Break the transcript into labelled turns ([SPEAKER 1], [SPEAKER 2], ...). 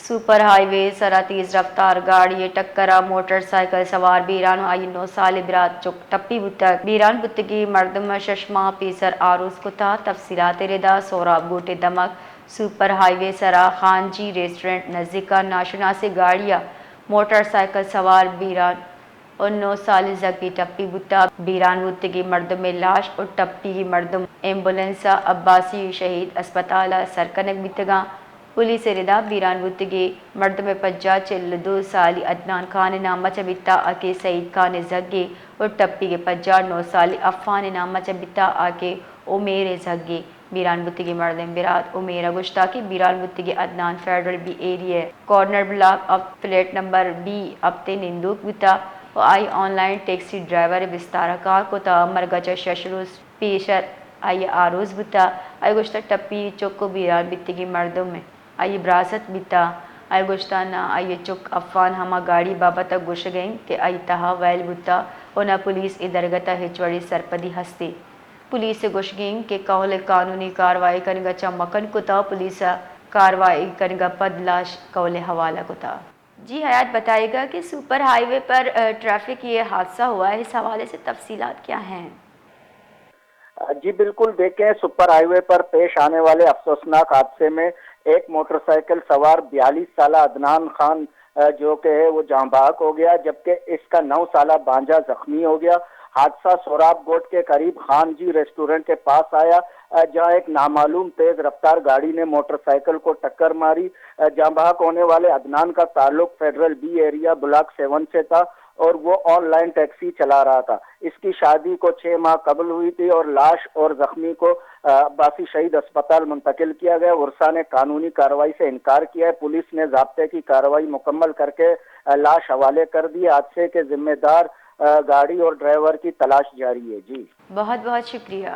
[SPEAKER 1] Super high وے سرا تیز رفتار گاڑی ٹکرا موٹر سائیکل سوار بیران آئی 9 سال برات چک ٹپی بتک بیران بتگی مردم ششما پیسر آروز کتا تفصیلات ردا سوراب گوٹے دمک سپر ہائی وے سرا خان جی ریسٹورنٹ نزدیک ناشناس گاڑیاں موٹر سائیکل سوار بیران اور 9 سال زکی ٹپی بتا بیران بتگی مردم لاش اور ٹپی کی مردم ایمبولینس عباسی شہید اسپتال سرکنک بتگا پولیس ردا بیران بتگی مردم پجا چل 2 سالی عدنان خان نامہ چبتا آکے سعید خان زگی اور ٹپی کے پجا 9 سالی عفان نامہ چبتا آکے امیر زگی بیران بتگی مردم برات امیر گشتا کی بیران بتگی عدنان فیڈرل بی ایریا کارنر بلاک اب فلیٹ نمبر بی ابتے نندوک بتا و آئی آن لائن ٹیکسی ڈرائیور بستارہ کار کو تا مرگچ ششروز پیشر آئی آروز بتا آئی گشتا ٹپی چوکو بیران بتگی مردم میں آئی براست بیتا آئی گشتانا آئی چک افان ہما گاڑی بابتا گوش گئیں کہ آئی تہا ویل بوتا اونا پولیس ادرگتا ہچوڑی سرپدی ہستی پولیس گوش گئیں کہ کول قانونی کاروائی کرنگا چمکن کتا پولیس کاروائی کرنگا پد لاش کول حوالہ کتا۔ جی حیات بتائے گا کہ سپر ہائی وے پر ٹریفک یہ حادثہ ہوا ہے، اس حوالے سے تفصیلات کیا ہیں؟
[SPEAKER 2] جی بالکل، دیکھیں سپر ہائی وے پر پیش آنے والے افسوسناک حادثے میں ایک موٹر سائیکل سوار 42 سالہ عدنان خان جو کہ ہے وہ جاں بحق ہو گیا، جبکہ اس کا 9 سالہ بانجا زخمی ہو گیا۔ حادثہ سوراب گوٹ کے قریب خان جی ریسٹورنٹ کے پاس آیا، جہاں ایک نامعلوم تیز رفتار گاڑی نے موٹر سائیکل کو ٹکر ماری۔ جاں بحق ہونے والے عدنان کا تعلق فیڈرل بی ایریا بلاک 7 سے تھا اور وہ آن لائن ٹیکسی چلا رہا تھا۔ اس کی شادی کو 6 ماہ قبل ہوئی تھی اور لاش اور زخمی کو عباسی شہید اسپتال منتقل کیا گیا۔ ورثاء نے قانونی کارروائی سے انکار کیا ہے۔ پولیس نے ضابطے کی کارروائی مکمل کر کے لاش حوالے کر دی۔ حادثے کے ذمہ دار گاڑی اور ڈرائیور کی تلاش جاری ہے۔ جی
[SPEAKER 1] بہت بہت شکریہ۔